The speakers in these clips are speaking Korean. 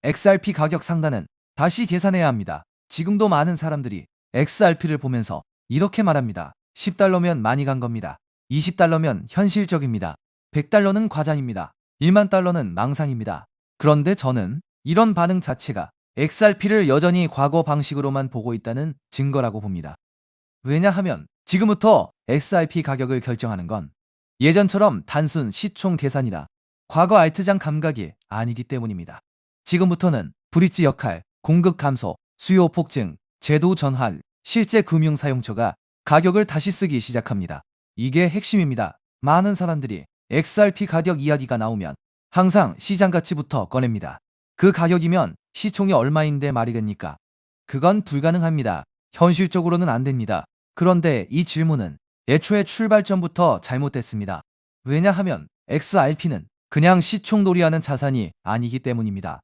XRP 가격 상단은 다시 계산해야 합니다. 지금도 많은 사람들이 XRP를 보면서 이렇게 말합니다. 10달러면 많이 간 겁니다. 20달러면 현실적입니다. 100달러는 과장입니다. 1만 달러는 망상입니다. 그런데 저는 이런 반응 자체가 XRP를 여전히 과거 방식으로만 보고 있다는 증거라고 봅니다. 왜냐하면 지금부터 XRP 가격을 결정하는 건 예전처럼 단순 시총 계산이나 과거 알트장 감각이 아니기 때문입니다. 지금부터는 브릿지 역할, 공급 감소, 수요 폭증, 제도 전환, 실제 금융 사용처가 가격을 다시 쓰기 시작합니다. 이게 핵심입니다. 많은 사람들이 XRP 가격 이야기가 나오면 항상 시장 가치부터 꺼냅니다. 그 가격이면 시총이 얼마인데 말이겠니까? 그건 불가능합니다. 현실적으로는 안 됩니다. 그런데 이 질문은 애초에 출발점부터 잘못됐습니다. 왜냐하면 XRP는 그냥 시총놀이하는 자산이 아니기 때문입니다.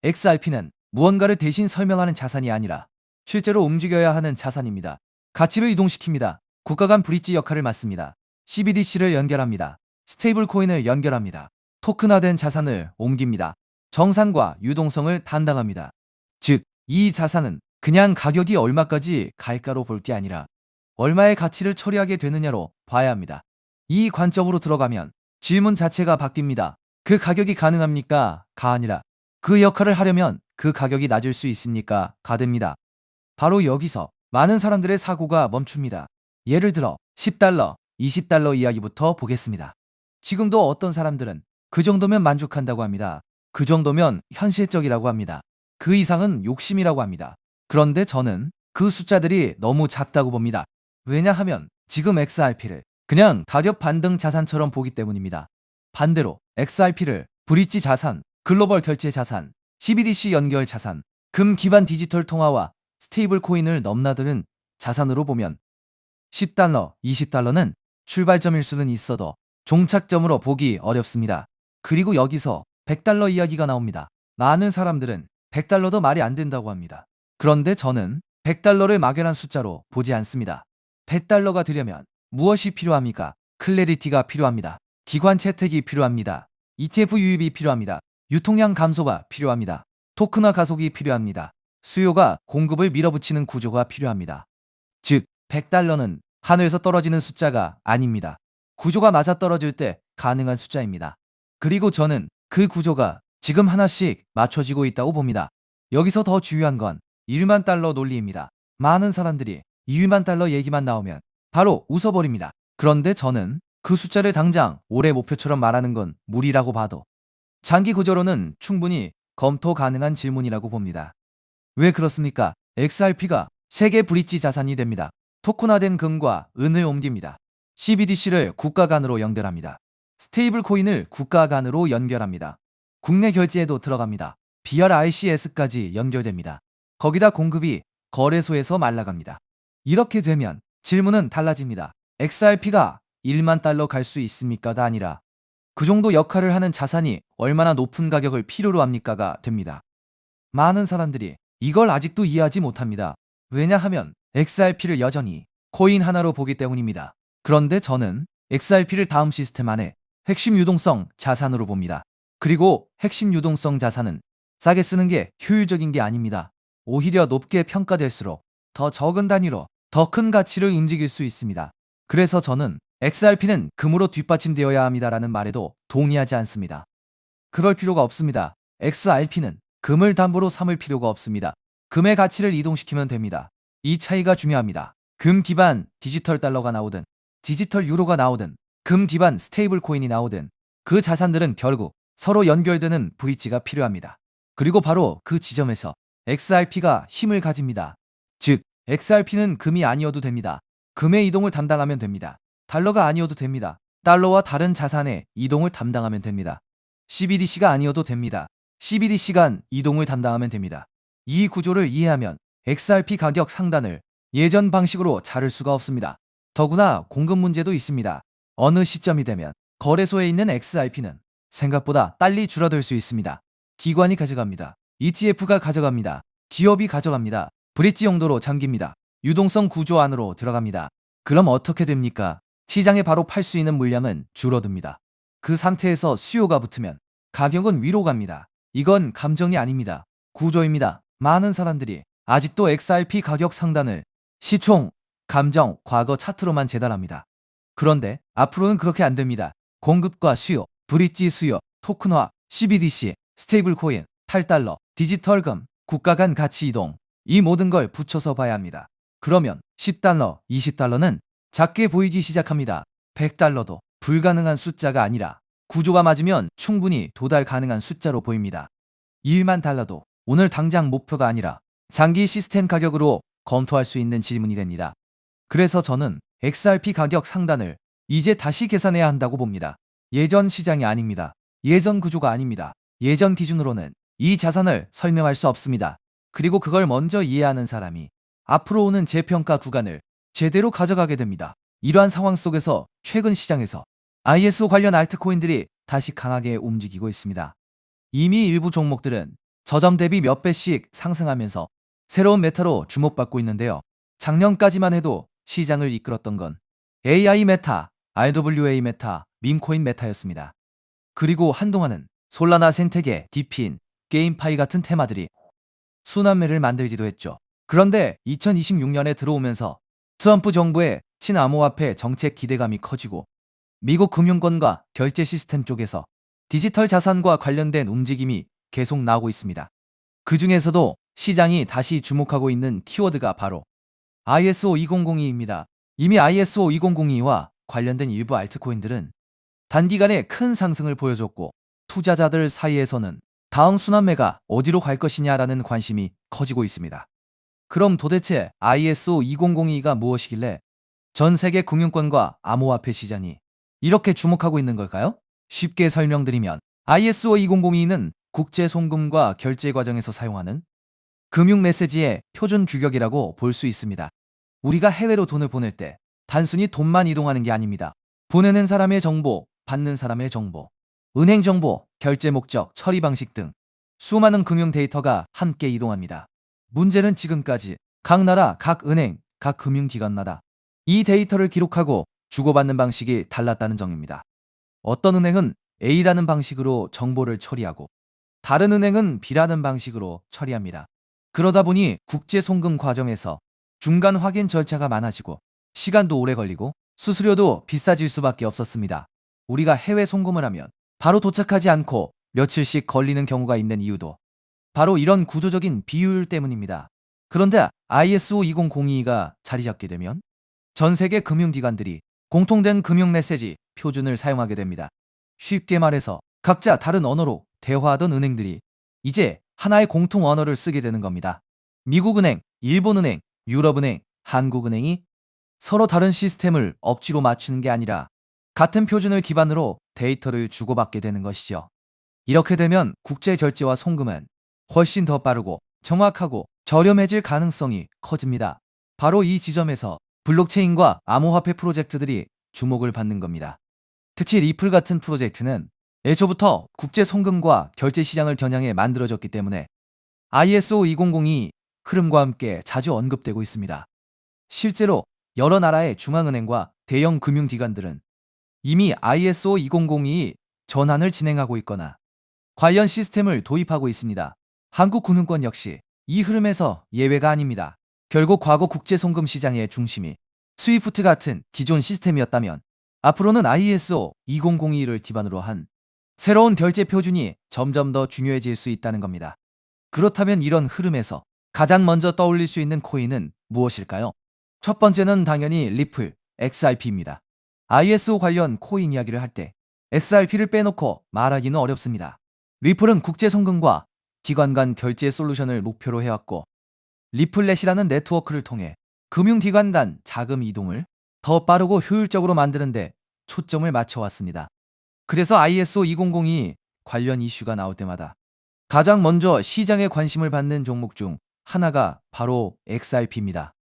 XRP는 무언가를 대신 설명하는 자산이 아니라 실제로 움직여야 하는 자산입니다. 가치를 이동시킵니다. 국가 간 브릿지 역할을 맡습니다. CBDC를 연결합니다. 스테이블 코인을 연결합니다. 토큰화된 자산을 옮깁니다. 정산과 유동성을 담당합니다. 즉, 이 자산은 그냥 가격이 얼마까지 갈까로 볼 게 아니라 얼마의 가치를 처리하게 되느냐로 봐야 합니다. 이 관점으로 들어가면 질문 자체가 바뀝니다. 그 가격이 가능합니까? 가 아니라 그 역할을 하려면 그 가격이 낮을 수 있습니까? 가 됩니다. 바로 여기서 많은 사람들의 사고가 멈춥니다. 예를 들어 10달러, 20달러 이야기부터 보겠습니다. 지금도 어떤 사람들은 그 정도면 만족한다고 합니다. 그 정도면 현실적이라고 합니다. 그 이상은 욕심이라고 합니다. 그런데 저는 그 숫자들이 너무 작다고 봅니다. 왜냐하면 지금 XRP를 그냥 가격 반등 자산처럼 보기 때문입니다. 반대로 XRP를 브릿지 자산, 글로벌 결제 자산, CBDC 연결 자산, 금 기반 디지털 통화와 스테이블 코인을 넘나드는 자산으로 보면 10달러, 20달러는 출발점일 수는 있어도 종착점으로 보기 어렵습니다. 그리고 여기서 100달러 이야기가 나옵니다. 많은 사람들은 100달러도 말이 안 된다고 합니다. 그런데 저는 100달러를 막연한 숫자로 보지 않습니다. 100달러가 되려면 무엇이 필요합니까? 클래리티가 필요합니다. 기관 채택이 필요합니다. ETF 유입이 필요합니다. 유통량 감소가 필요합니다. 토큰화 가속이 필요합니다. 수요가 공급을 밀어붙이는 구조가 필요합니다. 즉, 100달러는 하늘에서 떨어지는 숫자가 아닙니다. 구조가 맞아떨어질 때 가능한 숫자입니다. 그리고 저는 그 구조가 지금 하나씩 맞춰지고 있다고 봅니다. 여기서 더 중요한 건 1만 달러 논리입니다. 많은 사람들이 2만 달러 얘기만 나오면 바로 웃어버립니다. 그런데 저는 그 숫자를 당장 올해 목표처럼 말하는 건 무리라고 봐도 장기 구조로는 충분히 검토 가능한 질문이라고 봅니다. 왜 그렇습니까? XRP가 세계 브릿지 자산이 됩니다. 토큰화된 금과 은을 옮깁니다. CBDC를 국가 간으로 연결합니다. 스테이블 코인을 국가 간으로 연결합니다. 국내 결제에도 들어갑니다. BRICS까지 연결됩니다. 거기다 공급이 거래소에서 말라갑니다. 이렇게 되면 질문은 달라집니다. XRP가 1만 달러 갈 수 있습니까가 아니라 그 정도 역할을 하는 자산이 얼마나 높은 가격을 필요로 합니까가 됩니다. 많은 사람들이 이걸 아직도 이해하지 못합니다. 왜냐하면 XRP를 여전히 코인 하나로 보기 때문입니다. 그런데 저는 XRP를 다음 시스템 안에 핵심 유동성 자산으로 봅니다. 그리고 핵심 유동성 자산은 싸게 쓰는 게 효율적인 게 아닙니다. 오히려 높게 평가될수록 더 적은 단위로 더 큰 가치를 움직일 수 있습니다. 그래서 저는 XRP는 금으로 뒷받침되어야 합니다라는 말에도 동의하지 않습니다. 그럴 필요가 없습니다. XRP는 금을 담보로 삼을 필요가 없습니다. 금의 가치를 이동시키면 됩니다. 이 차이가 중요합니다. 금 기반 디지털 달러가 나오든 디지털 유로가 나오든 금 기반 스테이블 코인이 나오든 그 자산들은 결국 서로 연결되는 브릿지가 필요합니다. 그리고 바로 그 지점에서 XRP가 힘을 가집니다. 즉, XRP는 금이 아니어도 됩니다. 금의 이동을 담당하면 됩니다. 달러가 아니어도 됩니다. 달러와 다른 자산의 이동을 담당하면 됩니다. CBDC가 아니어도 됩니다. CBDC 간 이동을 담당하면 됩니다. 이 구조를 이해하면 XRP 가격 상단을 예전 방식으로 자를 수가 없습니다. 더구나 공급 문제도 있습니다. 어느 시점이 되면 거래소에 있는 XRP는 생각보다 빨리 줄어들 수 있습니다. 기관이 가져갑니다. ETF가 가져갑니다. 기업이 가져갑니다. 브릿지 용도로 잠깁니다. 유동성 구조 안으로 들어갑니다. 그럼 어떻게 됩니까? 시장에 바로 팔 수 있는 물량은 줄어듭니다. 그 상태에서 수요가 붙으면 가격은 위로 갑니다. 이건 감정이 아닙니다. 구조입니다. 많은 사람들이 아직도 XRP 가격 상단을 시총, 감정, 과거 차트로만 재단합니다. 그런데 앞으로는 그렇게 안 됩니다. 공급과 수요, 브릿지 수요, 토큰화, CBDC, 스테이블 코인, 탈달러, 디지털금, 국가 간 가치 이동, 이 모든 걸 붙여서 봐야 합니다. 그러면 10달러, 20달러는 작게 보이기 시작합니다. 100달러도 불가능한 숫자가 아니라 구조가 맞으면 충분히 도달 가능한 숫자로 보입니다. 1만 달러도 오늘 당장 목표가 아니라 장기 시스템 가격으로 검토할 수 있는 질문이 됩니다. 그래서 저는 XRP 가격 상단을 이제 다시 계산해야 한다고 봅니다. 예전 시장이 아닙니다. 예전 구조가 아닙니다. 예전 기준으로는 이 자산을 설명할 수 없습니다. 그리고 그걸 먼저 이해하는 사람이 앞으로 오는 재평가 구간을 제대로 가져가게 됩니다. 이러한 상황 속에서 최근 시장에서 ISO 관련 알트코인들이 다시 강하게 움직이고 있습니다. 이미 일부 종목들은 저점 대비 몇 배씩 상승하면서 새로운 메타로 주목받고 있는데요. 작년까지만 해도 시장을 이끌었던 건 AI 메타, RWA 메타, 밈코인 메타였습니다. 그리고 한동안은 솔라나 생태계, 디피인, 게임파이 같은 테마들이 순환매를 만들기도 했죠. 그런데 2026년에 들어오면서 트럼프 정부의 친암호화폐 정책 기대감이 커지고 미국 금융권과 결제 시스템 쪽에서 디지털 자산과 관련된 움직임이 계속 나오고 있습니다. 그 중에서도 시장이 다시 주목하고 있는 키워드가 바로 ISO 2002입니다. 이미 ISO 2002와 관련된 일부 알트코인들은 단기간에 큰 상승을 보여줬고 투자자들 사이에서는 다음 순환매가 어디로 갈 것이냐라는 관심이 커지고 있습니다. 그럼 도대체 ISO 2002가 무엇이길래 전 세계 금융권과 암호화폐 시장이 이렇게 주목하고 있는 걸까요? 쉽게 설명드리면 ISO 2002는 국제 송금과 결제 과정에서 사용하는 금융 메시지의 표준 규격이라고 볼 수 있습니다. 우리가 해외로 돈을 보낼 때 단순히 돈만 이동하는 게 아닙니다. 보내는 사람의 정보, 받는 사람의 정보, 은행 정보, 결제 목적, 처리 방식 등 수많은 금융 데이터가 함께 이동합니다. 문제는 지금까지 각 나라, 각 은행, 각 금융기관마다 이 데이터를 기록하고 주고받는 방식이 달랐다는 점입니다. 어떤 은행은 A라는 방식으로 정보를 처리하고 다른 은행은 B라는 방식으로 처리합니다. 그러다 보니 국제 송금 과정에서 중간 확인 절차가 많아지고 시간도 오래 걸리고 수수료도 비싸질 수밖에 없었습니다. 우리가 해외 송금을 하면 바로 도착하지 않고 며칠씩 걸리는 경우가 있는 이유도 바로 이런 구조적인 비효율 때문입니다. 그런데 ISO 2002가 자리 잡게 되면 전 세계 금융기관들이 공통된 금융 메시지 표준을 사용하게 됩니다. 쉽게 말해서 각자 다른 언어로 대화하던 은행들이 이제 하나의 공통 언어를 쓰게 되는 겁니다. 미국은행, 일본은행, 유럽은행, 한국은행이 서로 다른 시스템을 억지로 맞추는 게 아니라 같은 표준을 기반으로 데이터를 주고받게 되는 것이죠. 이렇게 되면 국제 결제와 송금은 훨씬 더 빠르고 정확하고 저렴해질 가능성이 커집니다. 바로 이 지점에서 블록체인과 암호화폐 프로젝트들이 주목을 받는 겁니다. 특히 리플 같은 프로젝트는 애초부터 국제 송금과 결제 시장을 겨냥해 만들어졌기 때문에 ISO 2002 흐름과 함께 자주 언급되고 있습니다. 실제로 여러 나라의 중앙은행과 대형 금융기관들은 이미 ISO 2002 전환을 진행하고 있거나 관련 시스템을 도입하고 있습니다. 한국금융권 역시 이 흐름에서 예외가 아닙니다. 결국 과거 국제송금 시장의 중심이 스위프트 같은 기존 시스템이었다면 앞으로는 ISO 2002를 기반으로 한 새로운 결제 표준이 점점 더 중요해질 수 있다는 겁니다. 그렇다면 이런 흐름에서 가장 먼저 떠올릴 수 있는 코인은 무엇일까요? 첫 번째는 당연히 리플, XRP입니다. ISO 관련 코인 이야기를 할 때 XRP를 빼놓고 말하기는 어렵습니다. 리플은 국제 송금과 기관 간 결제 솔루션을 목표로 해왔고 리플렛이라는 네트워크를 통해 금융기관 간 자금 이동을 더 빠르고 효율적으로 만드는데 초점을 맞춰왔습니다. 그래서 ISO 2002 관련 이슈가 나올 때마다 가장 먼저 시장의 관심을 받는 종목 중 하나가 바로 XRP입니다.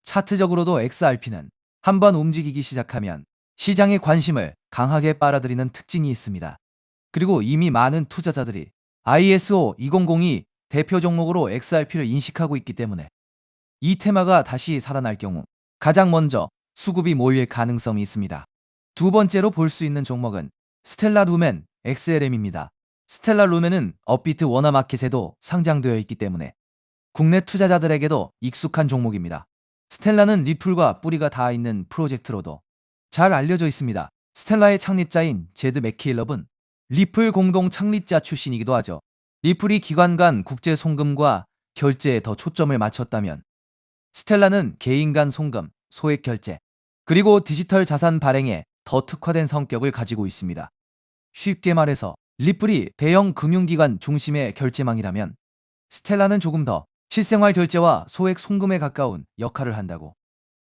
차트적으로도 XRP는 한번 움직이기 시작하면 시장의 관심을 강하게 빨아들이는 특징이 있습니다. 그리고 이미 많은 투자자들이 ISO 2002 대표 종목으로 XRP를 인식하고 있기 때문에 이 테마가 다시 살아날 경우 가장 먼저 수급이 몰릴 가능성이 있습니다. 두 번째로 볼 수 있는 종목은 스텔라 루멘 XLM입니다. 스텔라 루멘은 업비트 워너마켓에도 상장되어 있기 때문에 국내 투자자들에게도 익숙한 종목입니다. 스텔라는 리플과 뿌리가 닿아 있는 프로젝트로도 잘 알려져 있습니다. 스텔라의 창립자인 제드 맥케일럽은 리플 공동 창립자 출신이기도 하죠. 리플이 기관 간 국제 송금과 결제에 더 초점을 맞췄다면 스텔라는 개인 간 송금, 소액 결제, 그리고 디지털 자산 발행에 더 특화된 성격을 가지고 있습니다. 쉽게 말해서 리플이 대형 금융기관 중심의 결제망이라면 스텔라는 조금 더 실생활 결제와 소액 송금에 가까운 역할을 한다고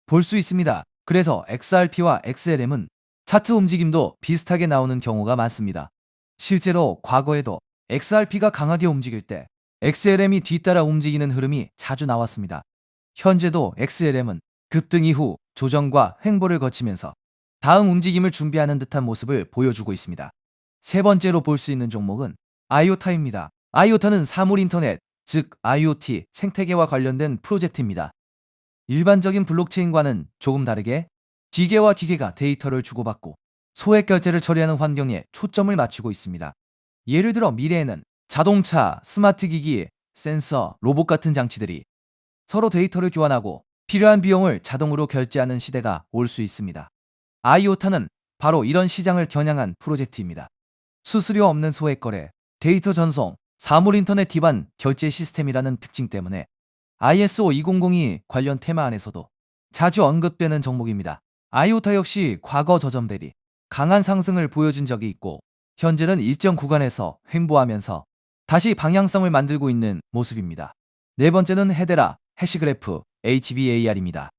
볼 수 있습니다. 그래서 XRP와 XLM은 차트 움직임도 비슷하게 나오는 경우가 많습니다. 실제로 과거에도 XRP가 강하게 움직일 때 XLM이 뒤따라 움직이는 흐름이 자주 나왔습니다. 현재도 XLM은 급등 이후 조정과 횡보를 거치면서 다음 움직임을 준비하는 듯한 모습을 보여주고 있습니다. 세 번째로 볼 수 있는 종목은 아이오타입니다. 아이오타는 사물 인터넷, 즉 IoT 생태계와 관련된 프로젝트입니다. 일반적인 블록체인과는 조금 다르게 기계와 기계가 데이터를 주고받고 소액 결제를 처리하는 환경에 초점을 맞추고 있습니다. 예를 들어 미래에는 자동차, 스마트 기기, 센서, 로봇 같은 장치들이 서로 데이터를 교환하고 필요한 비용을 자동으로 결제하는 시대가 올 수 있습니다. 아이오타는 바로 이런 시장을 겨냥한 프로젝트입니다. 수수료 없는 소액 거래, 데이터 전송, 사물 인터넷 기반 결제 시스템이라는 특징 때문에 ISO 2002 관련 테마 안에서도 자주 언급되는 종목입니다. 아이오타 역시 과거 저점 대비 강한 상승을 보여준 적이 있고 현재는 일정 구간에서 횡보하면서 다시 방향성을 만들고 있는 모습입니다. 네 번째는 헤데라, 해시그래프, HBAR입니다.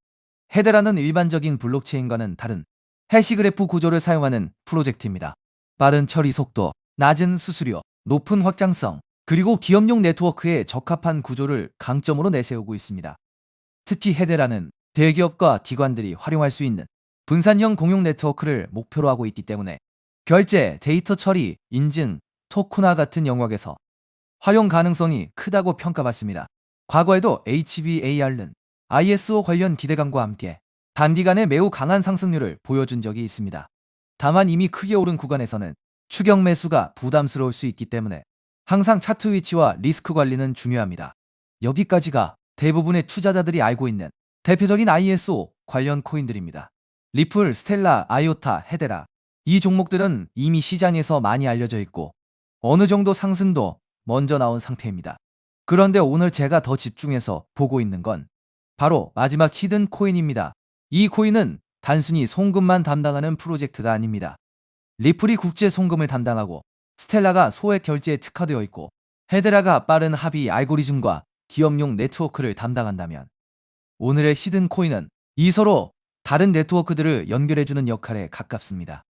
헤데라는 일반적인 블록체인과는 다른 해시그래프 구조를 사용하는 프로젝트입니다. 빠른 처리 속도, 낮은 수수료, 높은 확장성, 그리고 기업용 네트워크에 적합한 구조를 강점으로 내세우고 있습니다. 특히 헤데라는 대기업과 기관들이 활용할 수 있는 분산형 공용 네트워크를 목표로 하고 있기 때문에 결제, 데이터 처리, 인증, 토큰화 같은 영역에서 활용 가능성이 크다고 평가받습니다. 과거에도 HBAR는 ISO 관련 기대감과 함께 단기간에 매우 강한 상승률을 보여준 적이 있습니다. 다만 이미 크게 오른 구간에서는 추격 매수가 부담스러울 수 있기 때문에 항상 차트 위치와 리스크 관리는 중요합니다. 여기까지가 대부분의 투자자들이 알고 있는 대표적인 ISO 관련 코인들입니다. 리플, 스텔라, 아이오타, 헤데라. 이 종목들은 이미 시장에서 많이 알려져 있고 어느 정도 상승도 먼저 나온 상태입니다. 그런데 오늘 제가 더 집중해서 보고 있는 건 바로 마지막 히든 코인입니다. 이 코인은 단순히 송금만 담당하는 프로젝트가 아닙니다. 리플이 국제 송금을 담당하고 스텔라가 소액 결제에 특화되어 있고 헤데라가 빠른 합의 알고리즘과 기업용 네트워크를 담당한다면 오늘의 히든 코인은 이 서로 다른 네트워크들을 연결해주는 역할에 가깝습니다.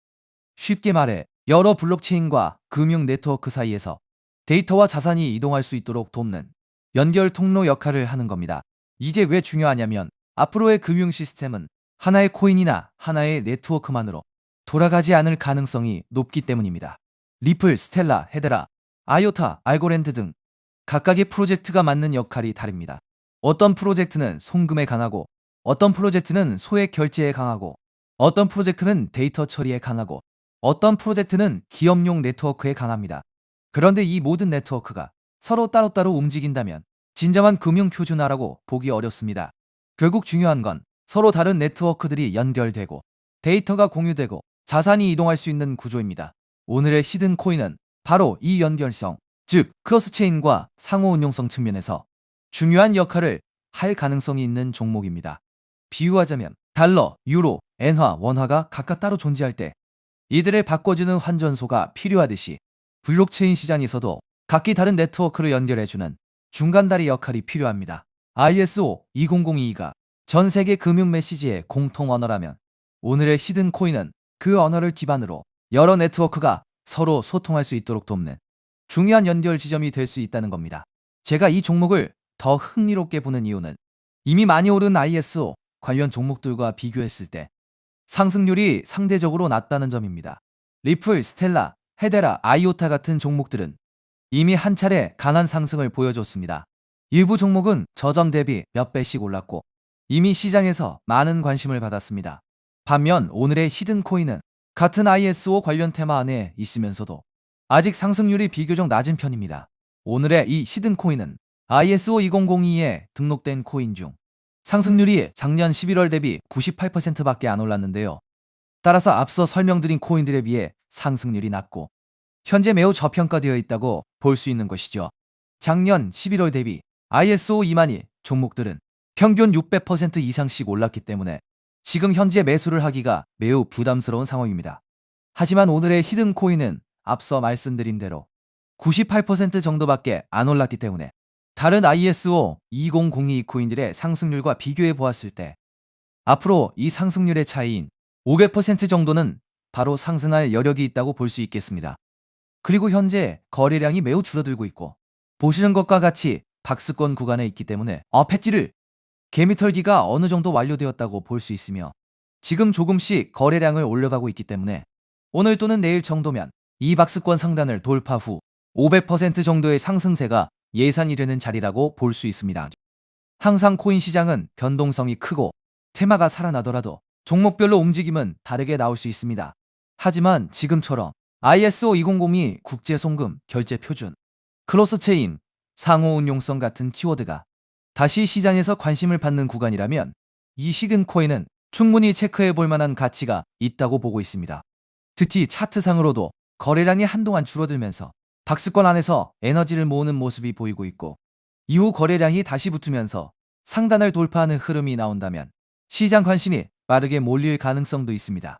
쉽게 말해 여러 블록체인과 금융 네트워크 사이에서 데이터와 자산이 이동할 수 있도록 돕는 연결 통로 역할을 하는 겁니다. 이게 왜 중요하냐면 앞으로의 금융 시스템은 하나의 코인이나 하나의 네트워크만으로 돌아가지 않을 가능성이 높기 때문입니다. 리플, 스텔라, 헤데라, 아이오타, 알고랜드 등 각각의 프로젝트가 맡는 역할이 다릅니다. 어떤 프로젝트는 송금에 강하고 어떤 프로젝트는 소액 결제에 강하고 어떤 프로젝트는 데이터 처리에 강하고 어떤 프로젝트는 기업용 네트워크에 강합니다. 그런데 이 모든 네트워크가 서로 따로따로 움직인다면 진정한 금융 표준화라고 보기 어렵습니다. 결국 중요한 건 서로 다른 네트워크들이 연결되고 데이터가 공유되고 자산이 이동할 수 있는 구조입니다. 오늘의 히든 코인은 바로 이 연결성, 즉 크로스체인과 상호 운용성 측면에서 중요한 역할을 할 가능성이 있는 종목입니다. 비유하자면 달러, 유로, 엔화, 원화가 각각 따로 존재할 때 이들을 바꿔주는 환전소가 필요하듯이 블록체인 시장에서도 각기 다른 네트워크를 연결해주는 중간다리 역할이 필요합니다. ISO 2002가 전 세계 금융 메시지의 공통 언어라면 오늘의 히든 코인은 그 언어를 기반으로 여러 네트워크가 서로 소통할 수 있도록 돕는 중요한 연결 지점이 될 수 있다는 겁니다. 제가 이 종목을 더 흥미롭게 보는 이유는 이미 많이 오른 ISO 관련 종목들과 비교했을 때 상승률이 상대적으로 낮다는 점입니다. 리플, 스텔라, 헤데라, 아이오타 같은 종목들은 이미 한 차례 강한 상승을 보여줬습니다. 일부 종목은 저점 대비 몇 배씩 올랐고 이미 시장에서 많은 관심을 받았습니다. 반면 오늘의 히든 코인은 같은 ISO 관련 테마 안에 있으면서도 아직 상승률이 비교적 낮은 편입니다. 오늘의 이 히든 코인은 ISO 2002에 등록된 코인 중 상승률이 작년 11월 대비 98%밖에 안 올랐는데요. 따라서 앞서 설명드린 코인들에 비해 상승률이 낮고 현재 매우 저평가되어 있다고 볼 수 있는 것이죠. 작년 11월 대비 ISO 2만이 종목들은 평균 600% 이상씩 올랐기 때문에 지금 현재 매수를 하기가 매우 부담스러운 상황입니다. 하지만 오늘의 히든 코인은 앞서 말씀드린 대로 98% 정도밖에 안 올랐기 때문에 다른 ISO 2002 코인들의 상승률과 비교해 보았을 때 앞으로 이 상승률의 차이인 500% 정도는 바로 상승할 여력이 있다고 볼 수 있겠습니다. 그리고 현재 거래량이 매우 줄어들고 있고 보시는 것과 같이 박스권 구간에 있기 때문에 패지를 개미털기가 어느 정도 완료되었다고 볼 수 있으며 지금 조금씩 거래량을 올려가고 있기 때문에 오늘 또는 내일 정도면 이 박스권 상단을 돌파 후 500% 정도의 상승세가 예상이 되는 자리라고 볼 수 있습니다. 항상 코인 시장은 변동성이 크고 테마가 살아나더라도 종목별로 움직임은 다르게 나올 수 있습니다. 하지만 지금처럼 ISO 2002 국제송금 결제 표준, 크로스체인, 상호 운용성 같은 키워드가 다시 시장에서 관심을 받는 구간이라면 이 히든 코인은 충분히 체크해 볼 만한 가치가 있다고 보고 있습니다. 특히 차트상으로도 거래량이 한동안 줄어들면서 박스권 안에서 에너지를 모으는 모습이 보이고 있고 이후 거래량이 다시 붙으면서 상단을 돌파하는 흐름이 나온다면 시장 관심이 빠르게 몰릴 가능성도 있습니다.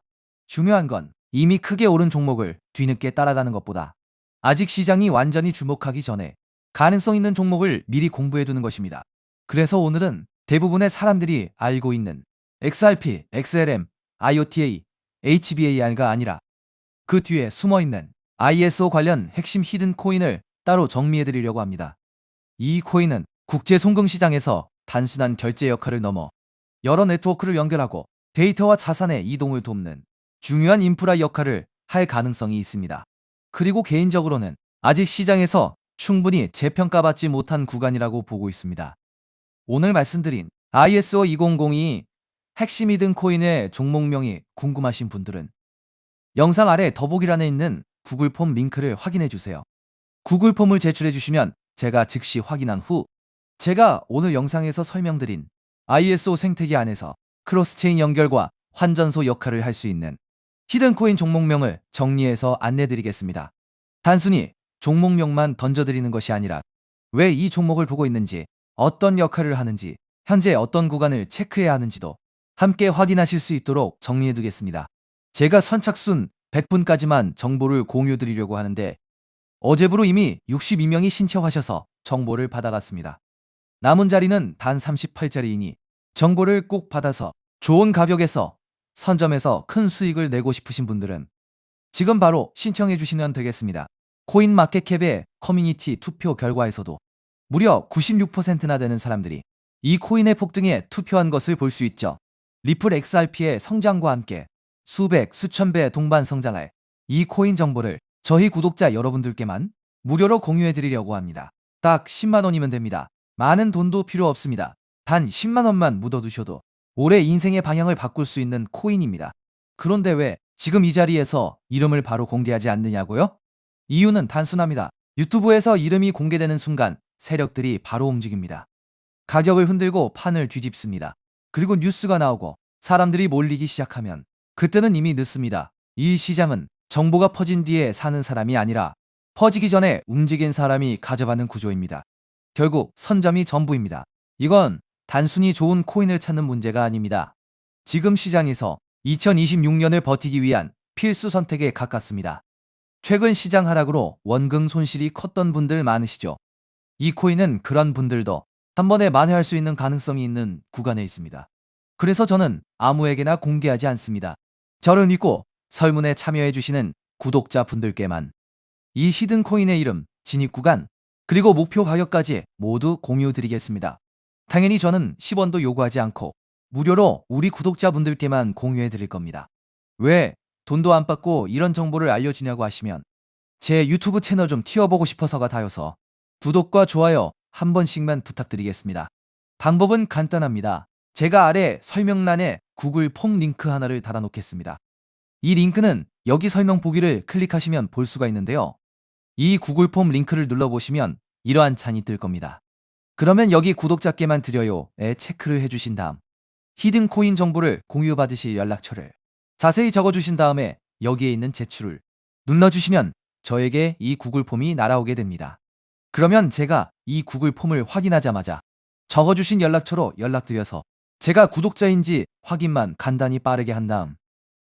중요한 건 이미 크게 오른 종목을 뒤늦게 따라가는 것보다 아직 시장이 완전히 주목하기 전에 가능성 있는 종목을 미리 공부해 두는 것입니다. 그래서 오늘은 대부분의 사람들이 알고 있는 XRP, XLM, IOTA, HBAR가 아니라 그 뒤에 숨어있는 ISO 관련 핵심 히든 코인을 따로 정리해 드리려고 합니다. 이 코인은 국제 송금 시장에서 단순한 결제 역할을 넘어 여러 네트워크를 연결하고 데이터와 자산의 이동을 돕는 중요한 인프라 역할을 할 가능성이 있습니다. 그리고 개인적으로는 아직 시장에서 충분히 재평가받지 못한 구간이라고 보고 있습니다. 오늘 말씀드린 ISO 2002 핵심 히든 코인의 종목명이 궁금하신 분들은 영상 아래 더보기란에 있는 구글 폼 링크를 확인해 주세요. 구글 폼을 제출해 주시면 제가 즉시 확인한 후 제가 오늘 영상에서 설명드린 ISO 생태계 안에서 크로스체인 연결과 환전소 역할을 할 수 있는 히든코인 종목명을 정리해서 안내드리겠습니다. 단순히 종목명만 던져드리는 것이 아니라 왜 이 종목을 보고 있는지, 어떤 역할을 하는지, 현재 어떤 구간을 체크해야 하는지도 함께 확인하실 수 있도록 정리해두겠습니다. 제가 선착순 100분까지만 정보를 공유드리려고 하는데 어제부로 이미 62명이 신청하셔서 정보를 받아갔습니다. 남은 자리는 단 38자리이니 정보를 꼭 받아서 좋은 가격에서 선점해서 큰 수익을 내고 싶으신 분들은 지금 바로 신청해 주시면 되겠습니다. 코인마켓캡의 커뮤니티 투표 결과에서도 무려 96%나 되는 사람들이 이 코인의 폭등에 투표한 것을 볼 수 있죠. 리플 XRP의 성장과 함께 수백, 수천 배 동반 성장할 이 코인 정보를 저희 구독자 여러분들께만 무료로 공유해 드리려고 합니다. 딱 10만 원이면 됩니다. 많은 돈도 필요 없습니다. 단 10만 원만 묻어두셔도 올해 인생의 방향을 바꿀 수 있는 코인입니다. 그런데 왜 지금 이 자리에서 이름을 바로 공개하지 않느냐고요? 이유는 단순합니다. 유튜브에서 이름이 공개되는 순간 세력들이 바로 움직입니다. 가격을 흔들고 판을 뒤집습니다. 그리고 뉴스가 나오고 사람들이 몰리기 시작하면 그때는 이미 늦습니다. 이 시장은 정보가 퍼진 뒤에 사는 사람이 아니라 퍼지기 전에 움직인 사람이 가져가는 구조입니다. 결국 선점이 전부입니다. 이건 단순히 좋은 코인을 찾는 문제가 아닙니다. 지금 시장에서 2026년을 버티기 위한 필수 선택에 가깝습니다. 최근 시장 하락으로 원금 손실이 컸던 분들 많으시죠? 이 코인은 그런 분들도 한 번에 만회할 수 있는 가능성이 있는 구간에 있습니다. 그래서 저는 아무에게나 공개하지 않습니다. 저를 믿고 설문에 참여해주시는 구독자분들께만 이 히든 코인의 이름, 진입 구간, 그리고 목표 가격까지 모두 공유드리겠습니다. 당연히 저는 10원도 요구하지 않고 무료로 우리 구독자분들께만 공유해 드릴 겁니다. 왜 돈도 안 받고 이런 정보를 알려주냐고 하시면 제 유튜브 채널 좀 튀어보고 싶어서가 다여서 구독과 좋아요 한 번씩만 부탁드리겠습니다. 방법은 간단합니다. 제가 아래 설명란에 구글 폼 링크 하나를 달아놓겠습니다. 이 링크는 여기 설명 보기를 클릭하시면 볼 수가 있는데요. 이 구글 폼 링크를 눌러보시면 이러한 창이 뜰 겁니다. 그러면 여기 구독자께만 드려요에 체크를 해주신 다음 히든 코인 정보를 공유받으실 연락처를 자세히 적어주신 다음에 여기에 있는 제출을 눌러주시면 저에게 이 구글 폼이 날아오게 됩니다. 그러면 제가 이 구글 폼을 확인하자마자 적어주신 연락처로 연락드려서 제가 구독자인지 확인만 간단히 빠르게 한 다음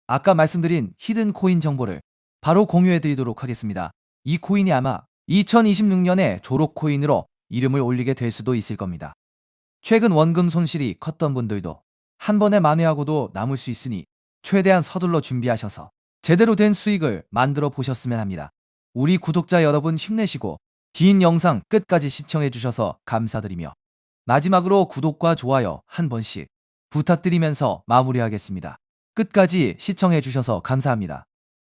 아까 말씀드린 히든 코인 정보를 바로 공유해 드리도록 하겠습니다. 이 코인이 아마 2026년에 졸업 코인으로 이름을 올리게 될 수도 있을 겁니다. 최근 원금 손실이 컸던 분들도 한 번에 만회하고도 남을 수 있으니 최대한 서둘러 준비하셔서 제대로 된 수익을 만들어 보셨으면 합니다. 우리 구독자 여러분 힘내시고 긴 영상 끝까지 시청해 주셔서 감사드리며 마지막으로 구독과 좋아요 한 번씩 부탁드리면서 마무리하겠습니다. 끝까지 시청해 주셔서 감사합니다.